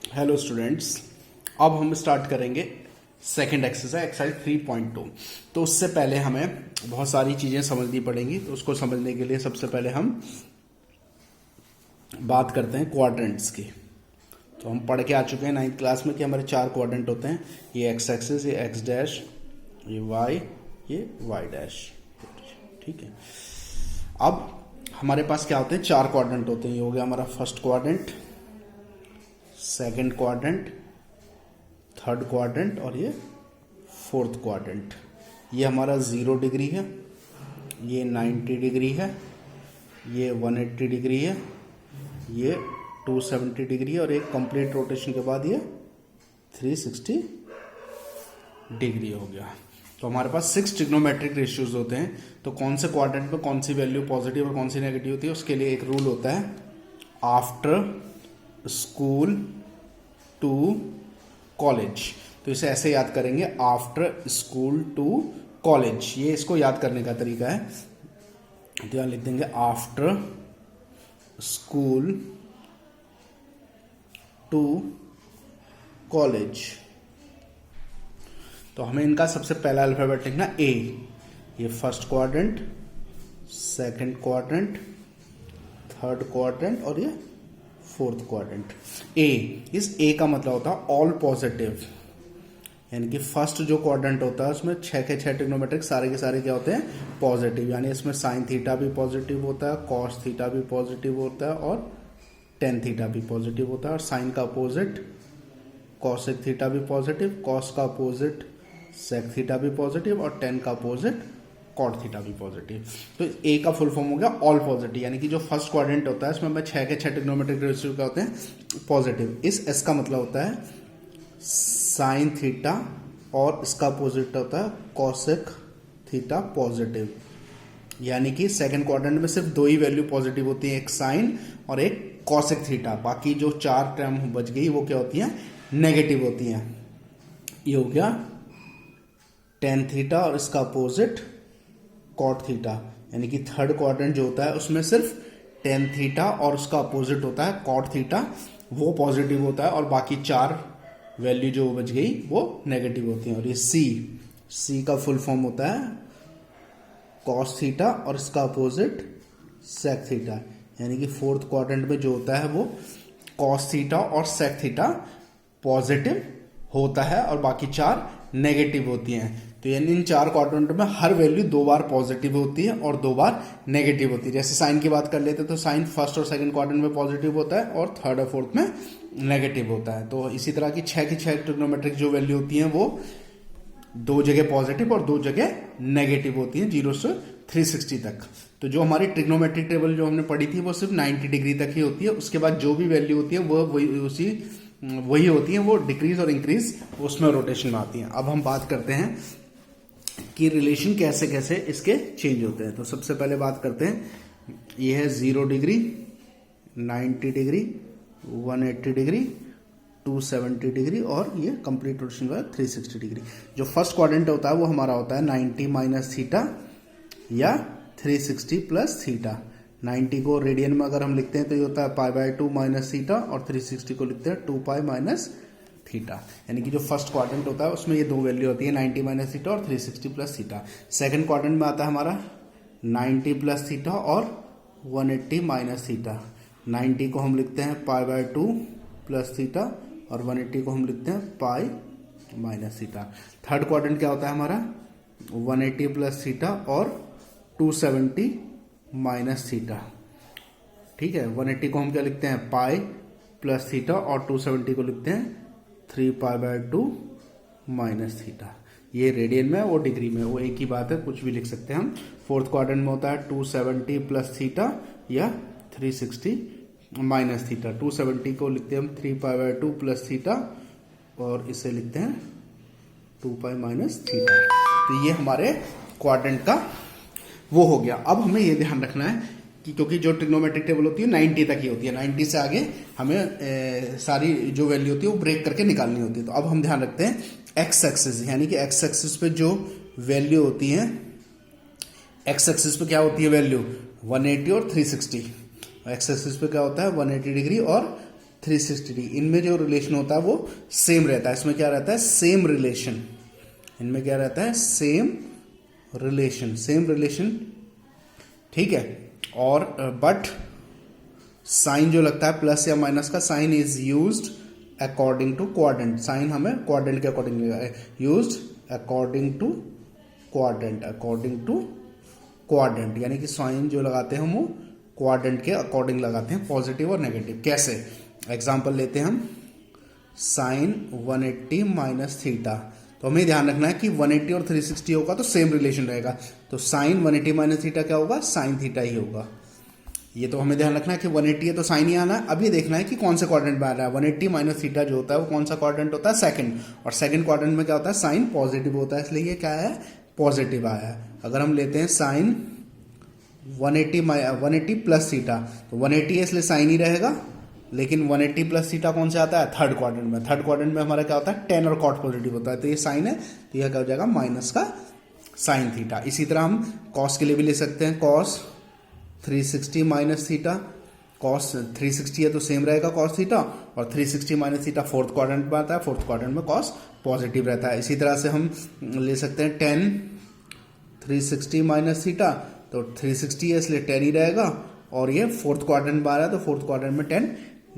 Hello students, अब हम start करेंगे सेकंड एक्सरसाइज 3.2। तो उससे पहले हमें बहुत सारी चीज़ें समझनी पड़ेंगी। तो उसको समझने के लिए सबसे पहले हम बात करते हैं क्वाड्रेंट्स की। तो हम पढ़ के आ चुके हैं 9th क्लास में कि हमारे 4 क्वाड्रेंट होते हैं। ये एक्स एक्सिस, ये एक्स डैश, ये वाई डैश। ठीक है। अब हमारे पास क्या होते हैं? 4 क्वाड्रेंट होते हैं। ये हो गया हमारा first quadrant, second quadrant, third quadrant और ये फोर्थ क्वाड्रेंट। ये हमारा 0 डिग्री है, ये 90 डिग्री है, ये 180 डिग्री है, ये 270 डिग्री है और एक कंप्लीट रोटेशन के बाद ये 360 डिग्री हो गया। तो हमारे पास 6 ट्रिग्नोमेट्रिक रेशियोज होते हैं। तो कौन से क्वाड्रेंट में कौन सी वैल्यू पॉजिटिव और कौन सी नेगेटिव होती है, उसके लिए एक रूल होता है, आफ्टर स्कूल टू कॉलेज। तो इसे ऐसे याद करेंगे, आफ्टर स्कूल टू कॉलेज। ये इसको याद करने का तरीका है। तो यहाँ लिख देंगे आफ्टर स्कूल टू कॉलेज। तो हमें इनका सबसे पहला अल्फाबेट लिखना ए। ये first quadrant, second quadrant, third quadrant और ये फोर्थ क्वाड्रेंट। ए, इस ए का मतलब होता है ऑल पॉजिटिव, यानी कि फर्स्ट जो क्वाड्रेंट होता है उसमें 6 के 6 ट्रिग्नोमेट्रिक सारे के सारे क्या होते हैं? पॉजिटिव। यानी इसमें साइन थीटा भी पॉजिटिव होता है, कॉस थीटा भी पॉजिटिव होता है और टेन थीटा भी पॉजिटिव होता है। और साइन का अपोजिट कॉसेक थीटा भी पॉजिटिव, कॉस का अपोजिट सेक थीटा भी पॉजिटिव और टेन का अपोजिट कॉट थीटा भी पॉजिटिव। तो ए का फुल फॉर्म हो गया ऑल पॉजिटिव, यानी कि जो फर्स्ट क्वाड्रेंट होता है इसमें 6 के 6 ट्रिग्नोमेट्रिक रेशियो क्या होते हैं? पॉजिटिव। इस एस का मतलब होता है साइन थीटा और इसका अपोजिट होता है कॉसेक थीटा पॉजिटिव। यानी कि सेकंड क्वाड्रेंट में सिर्फ 2 ही वैल्यू पॉजिटिव होती है, एक साइन और एक कॉसेक थीटा। बाकी जो 4 टर्म बच गई वो क्या होती हैं? नेगेटिव होती हैं। ये हो गया टेन थीटा और इसका अपोजिट कॉट थीटा। यानी कि थर्ड क्वाड्रेंट जो होता है उसमें सिर्फ टेन थीटा और उसका अपोजिट होता है कॉट थीटा, वो पॉजिटिव होता है और बाकी 4 वैल्यू जो बच गई वो नेगेटिव होती हैं। और ये सी का फुल फॉर्म होता है कॉस थीटा और इसका अपोजिट सेक थीटा। यानी कि फोर्थ क्वाड्रेंट में जो होता है वो कॉस थीटा और सेक थीटा पॉजिटिव होता है और बाकी 4 नेगेटिव होती हैं। तो यानी इन 4 क्वाड्रेंट में हर वैल्यू 2 बार पॉजिटिव होती है और 2 बार नेगेटिव होती है। जैसे साइन की बात कर लेते तो साइन फर्स्ट और सेकंड क्वाड्रेंट में पॉजिटिव होता है और थर्ड और फोर्थ में नेगेटिव होता है। तो इसी तरह की 6 की 6 ट्रिग्नोमेट्रिक जो वैल्यू होती हैं वो 2 जगह पॉजिटिव और 2 जगह नेगेटिव होती हैं, 0 से 360 तक। तो जो हमारी ट्रिग्नोमेट्रिक टेबल जो हमने पढ़ी थी वो सिर्फ 90 डिग्री तक ही होती है। उसके बाद जो भी वैल्यू होती है वो वही होती है, वो डिक्रीज और इंक्रीज उसमें रोटेशन में आती हैं। अब हम बात करते हैं कि रिलेशन कैसे कैसे इसके चेंज होते हैं। तो सबसे पहले बात करते हैं, ये है 0 डिग्री, 90 डिग्री, 180 डिग्री, 270 डिग्री और ये कंप्लीट रोटेशन का 360 डिग्री। जो फर्स्ट क्वाड्रेंट होता है वो हमारा होता है 90 माइनस थीटा या 360 प्लस थीटा। 90 को रेडियन में अगर हम लिखते हैं तो ये होता है π/2 माइनस थीटा और 360 को लिखते हैं 2π माइनस थीटा। यानी कि जो फर्स्ट क्वाड्रेंट होता है उसमें ये 2 वैल्यू होती है, 90 माइनस थीटा और 360 प्लस थीटा। सेकंड क्वाड्रेंट में आता है हमारा 90 प्लस थीटा और 180 माइनस थीटा। 90 को हम लिखते हैं π/2 प्लस थीटा और 180 को हम लिखते हैं π माइनस थीटा। थर्ड क्वाड्रेंट क्या होता है हमारा 180 प्लस थीटा और 270 माइनस थीटा। ठीक है, 180 को हम क्या लिखते हैं पाई प्लस थीटा और 270 को लिखते हैं 3π/2 माइनस थीटा। ये रेडियन में वो डिग्री में वो एक ही बात है, कुछ भी लिख सकते हैं हम। फोर्थ क्वाड्रेंट में होता है 270 प्लस थीटा या 360 माइनस थीटा। 270 को लिखते हैं हम 3π/2 प्लस थीटा और इसे लिखते हैं 2π माइनस थीटा। तो ये हमारे क्वाड्रेंट का वो हो गया। अब हमें ये ध्यान रखना है कि क्योंकि जो ट्रिग्नोमेट्रिक टेबल होती है 90 तक ही होती है, 90 से आगे हमें सारी जो वैल्यू होती है वो ब्रेक करके निकालनी होती है। तो अब हम ध्यान रखते हैं एक्स एक्सिस, यानी कि एक्स एक्सिस पे जो वैल्यू होती है, एक्स एक्सिस पे क्या होती है वैल्यू 180 और 360। एक्स एक्सिस पे क्या होता है 180 डिग्री और 360 डिग्री, इनमें जो रिलेशन होता है वो सेम रहता है। इसमें क्या रहता है, सेम रिलेशन, इनमें क्या रहता है, सेम रिलेशन, सेम रिलेशन, ठीक है। और बट साइन जो लगता है प्लस या माइनस का, sign is used according to quadrant, sign हमें क्वाड्रेंट के according used according to quadrant, according to quadrant, यानी कि साइन जो लगाते हैं हम वो क्वाड्रेंट के अकॉर्डिंग लगाते हैं, पॉजिटिव और नेगेटिव। कैसे, एग्जांपल लेते हैं हम, साइन 180 माइनस थीटा, तो हमें ध्यान रखना है कि 180 और 360 होगा तो सेम रिलेशन रहेगा, तो साइन 180 माइनस थीटा क्या होगा, साइन थीटा ही होगा। ये तो हमें ध्यान रखना है कि 180 है तो साइन ही आना है। अब ये देखना है कि कौन सा क्वाड्रेंट में आ रहा है। 180 माइनस थीटा जो होता है वो कौन सा क्वाड्रेंट होता है, सेकंड, और सेकंड क्वाड्रेंट में क्या होता है, साइन पॉजिटिव होता है, इसलिए ये क्या है, पॉजिटिव आया है। अगर हम लेते हैं साइन 180 प्लस थीटा, तो 180 है इसलिए साइन ही रहेगा, लेकिन 180 प्लस थीटा कौन से आता है, थर्ड क्वाड्रेंट में। थर्ड क्वाड्रेंट में हमारा क्या होता है, टेन और कॉट पॉजिटिव होता है, तो ये साइन है, तो यह क्या हो जाएगा, माइनस का साइन थीटा। इसी तरह हम कॉस के लिए भी ले सकते हैं, कॉस 360 माइनस थीटा, कॉस 360 है तो सेम रहेगा कॉस थीटा, और 360 माइनस थीटा फोर्थ क्वाड्रेंट में आता है, फोर्थ क्वाड्रेंट में कॉस पॉजिटिव रहता है। इसी तरह से हम ले सकते हैं 10 360 माइनस थीटा, तो 360 है इसलिए 10 ही रहेगा, और ये फोर्थ क्वाड्रेंट में आ रहा है तो फोर्थ क्वाड्रेंट में 10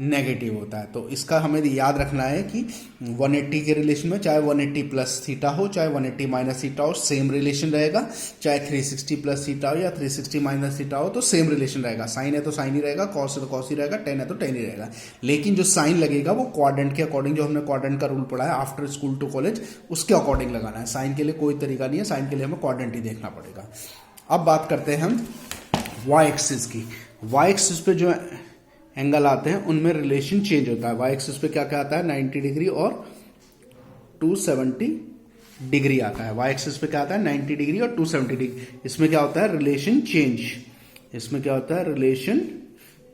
नेगेटिव होता है। तो इसका हमें याद रखना है कि 180 के रिलेशन में चाहे 180 प्लस थीटा हो चाहे 180 माइनस थीटा हो, सेम रिलेशन रहेगा, चाहे 360 प्लस थीटा हो या 360 माइनस थीटा हो तो सेम रिलेशन रहेगा। साइन है तो साइन ही रहेगा, कॉस है तो कॉस ही रहेगा, टेन है तो टेन ही रहेगा। लेकिन जो साइन लगेगा वो क्वाड्रेंट के अकॉर्डिंग, जो हमने क्वाड्रेंट का रूल पढ़ा है आफ्टर स्कूल टू कॉलेज, उसके अकॉर्डिंग लगाना है। साइन के लिए कोई तरीका नहीं है, साइन के लिए हमें क्वाड्रेंट ही देखना पड़ेगा। अब बात करते हैं हम वाई एक्सिस की। वाई एक्सिस पे जो एंगल आते हैं उनमें रिलेशन चेंज होता है। वाई एक्सिस पे क्या क्या आता है, 90 डिग्री और 270 डिग्री आता है। वाई एक्सिस पे क्या आता है, 90 डिग्री और 270 डिग्री। इसमें क्या होता है, रिलेशन चेंज, इसमें क्या होता है, रिलेशन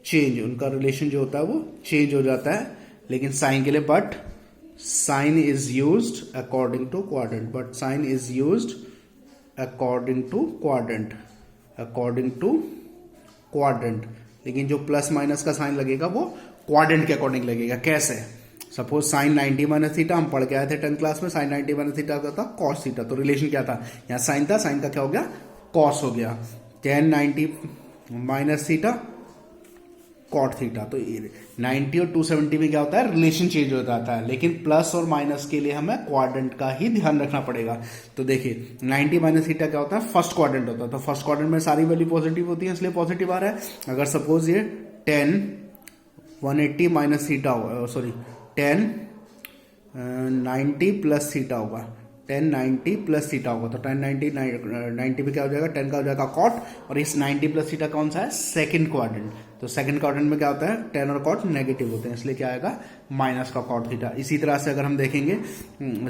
चेंज, उनका रिलेशन जो होता है वो चेंज हो जाता है। लेकिन साइन के लिए, but sign is used according to quadrant, but sign is used according to quadrant, according to quadrant. लेकिन जो प्लस माइनस का साइन लगेगा वो क्वाड्रेंट के अकॉर्डिंग लगेगा। कैसे, सपोज साइन 90 माइनस थीटा, हम पढ़ के आए थे 10th क्लास में, साइन 90 माइनस थीटा का था कॉस थीटा, तो रिलेशन क्या था, यहाँ साइन था, साइन का क्या हो गया, कॉस हो गया। 10 90 माइनस थीटा कॉट थीटा, तो 90 और 270 में क्या होता है, रिलेशन चेंज हो जाता है। लेकिन प्लस और माइनस के लिए हमें क्वाड्रेंट का ही ध्यान रखना पड़ेगा। तो देखिए 90 माइनस थीटा क्या होता है, फर्स्ट क्वाड्रेंट होता है, तो फर्स्ट क्वाड्रेंट में सारी वैल्यू पॉजिटिव होती है इसलिए पॉजिटिव आ रहा है। अगर सपोज ये 10 180 माइनस थीटा होगा, सॉरी 10 90 प्लस थीटा होगा, 10 90 प्लस थीटा होगा, तो 10 90 पे क्या हो जाएगा, 10 का हो जाएगा कॉट, और इस 90 प्लस थीटा कौन सा है, सेकंड क्वाड्रेंट। तो सेकंड क्वाड्रेंट में क्या होता है, 10 और कॉट नेगेटिव होते हैं, इसलिए क्या आएगा, माइनस का कॉट थीटा। इसी तरह से अगर हम देखेंगे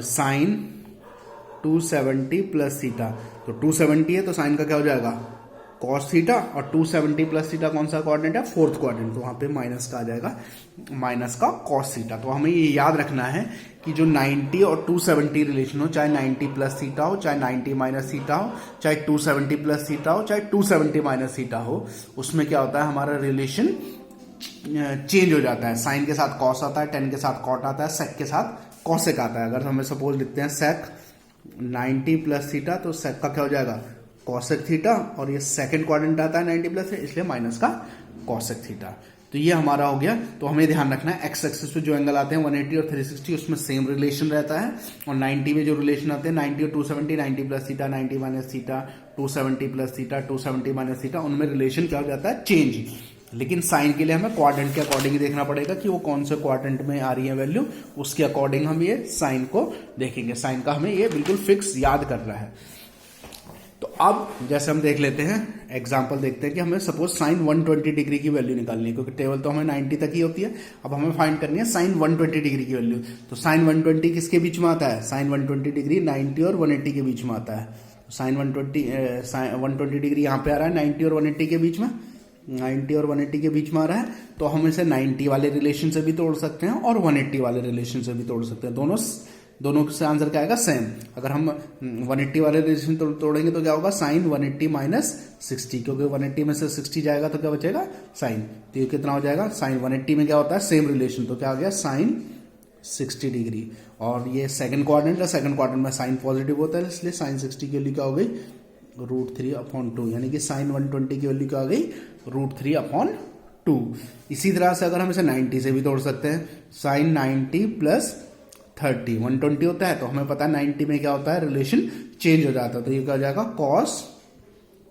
साइन 270 प्लस थीटा, तो 270 है तो साइन का क्या हो जाएगा, कॉस थीटा, और 270 प्लस थीटा कौन सा क्वाड्रेंट है, फोर्थ क्वाड्रेंट, तो वहां पे माइनस का आ जाएगा, माइनस का कॉस थीटा। तो हमें ये याद रखना है कि जो 90 और 270 रिलेशन हो, चाहे 90 प्लस थीटा हो, चाहे 90 माइनस थीटा हो, चाहे 270 प्लस थीटा हो, चाहे 270 माइनस थीटा हो, उसमें क्या होता है, हमारा रिलेशन चेंज हो जाता है। साइन के साथ कॉस आता है, टेन के साथ कॉट आता है, सेक के साथ कॉसेक आता है। अगर हमें सपोज लिखते हैं सेक 90 प्लस थीटा, तो सेक का क्या हो जाएगा, कॉसेक थीटा, और ये सेकंड क्वाड्रेंट आता है 90 प्लस है, इसलिए माइनस का कॉसेक थीटा। तो ये हमारा हो गया। तो हमें ध्यान रखना है एक्स एक्सिस पे जो एंगल आते हैं 180 और 360 उसमें सेम रिलेशन रहता है, और 90 में जो रिलेशन आते हैं 90 और 270, 90 plus theta, 90 minus theta, 270 plus theta, 270 minus theta, उनमें रिलेशन क्या हो जाता है, चेंज। लेकिन साइन के लिए हमें क्वाड्रेंट के अकॉर्डिंग ही देखना पड़ेगा कि वो कौन से क्वाड्रेंट में आ रही है वैल्यू, उसके अकॉर्डिंग हम ये साइन को देखेंगे। साइन का हमें ये बिल्कुल फिक्स याद करना है। तो अब जैसे हम देख लेते हैं, एग्जांपल देखते हैं कि हमें सपोज साइन 120 डिग्री की वैल्यू निकालनी है, क्योंकि टेबल तो हमें 90 तक ही होती है। अब हमें फाइंड करनी है साइन 120 डिग्री की वैल्यू। तो साइन 120 किसके बीच में आता है, साइन 120 डिग्री 90 और 180 के बीच में आता है। तो साइन 120 डिग्री यहाँ पे आ रहा है 90 और 180 के बीच में, 90 और 180 के बीच में आ रहा है। तो हम इसे 90 वाले रिलेशन से भी तोड़ सकते हैं और 180 वाले रिलेशन से भी तोड़ सकते हैं। दोनों दोनों से आंसर क्या आएगा, सेम। अगर हम 180 वाले रिलेशन तोड़ेंगे तो क्या होगा, साइन 180 माइनस 60, क्योंकि 180 में से 60 जाएगा तो क्या बचेगा, साइन। तो ये कितना हो जाएगा, साइन 180 में क्या होता है, सेम रिलेशन, तो क्या हो गया, साइन 60 डिग्री। और ये सेकंड क्वाड्रेंट है, सेकंड क्वाड्रेंट में साइन पॉजिटिव होता है, इसलिए साइन 60 की वैल्यू क्या हो गई, √3/2, यानी कि साइन 120 की वैल्यू क्या हो गई, √3/2। इसी तरह से अगर हम इसे 90 से भी तोड़ सकते हैं, साइन 90 प्लस 30, 120 होता है, तो हमें पता है 90 में क्या होता है, रिलेशन चेंज हो जाता है, तो ये क्या हो जाएगा, cos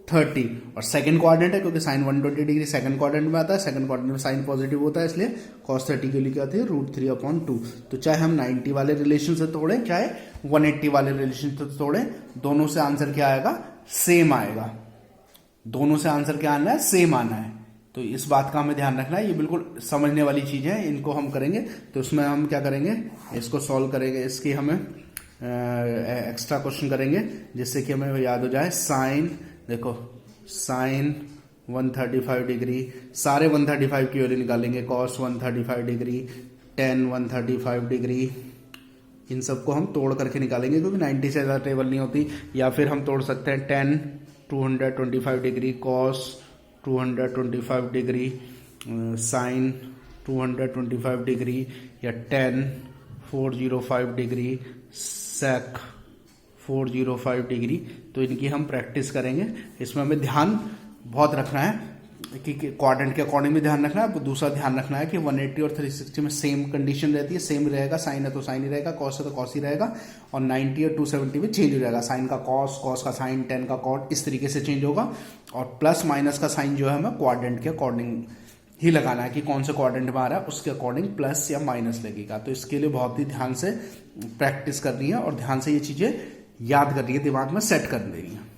30। और सेकंड क्वाड्रेंट है, क्योंकि साइन 120 डिग्री सेकंड क्वाड्रेंट में आता है, सेकंड क्वाड्रेंट में साइन पॉजिटिव होता है, इसलिए cos 30 के लिए क्या आती है, √3/2। तो चाहे हम 90 वाले रिलेशन से तोड़ें, चाहे 180 वाले रिलेशन से तोड़ें, दोनों से आंसर क्या आएगा, सेम आएगा। दोनों से आंसर क्या आना है, सेम आना है। तो इस बात का हमें ध्यान रखना है, ये बिल्कुल समझने वाली चीज है, इनको हम करेंगे तो उसमें हम क्या करेंगे, इसको सॉल्व करेंगे, इसकी हमें एक्स्ट्रा क्वेश्चन करेंगे जिससे कि हमें याद हो जाए। साइन, देखो साइन 135 डिग्री, सारे 135 की वैल्यू निकालेंगे, कॉस 135 डिग्री, टेन 135 डिग्री, इन सबको हम तोड़ करके निकालेंगे, क्योंकि 90 से ज़्यादा टेबल नहीं होती। या फिर हम तोड़ सकते हैं tan 225 degree, cos 225 degree, sine 225 degree, या टेन 405 डिग्री, सेक 405 डिग्री। तो इनकी हम प्रैक्टिस करेंगे। इसमें हमें ध्यान बहुत रखना है कि क्वाड्रेंट के अकॉर्डिंग भी ध्यान रखना है। दूसरा ध्यान रखना है कि 180 और 360 में सेम कंडीशन रहती है, सेम रहेगा, साइन है तो साइन ही रहेगा, कॉस है तो कॉस ही रहेगा। और 90 और 270 में चेंज हो जाएगा, साइन का कॉस, कॉस का साइन, टेन का कॉट, इस तरीके से चेंज होगा। और प्लस माइनस का साइन जो है हमें क्वाड्रेंट के अकॉर्डिंग ही लगाना है कि कौन से क्वाड्रेंट में आ रहा है, उसके अकॉर्डिंग प्लस या माइनस लगेगा। तो इसके लिए बहुत ही ध्यान से प्रैक्टिस करनी है और ध्यान से ये चीजें याद करनी है, दिमाग में सेट कर देनी है।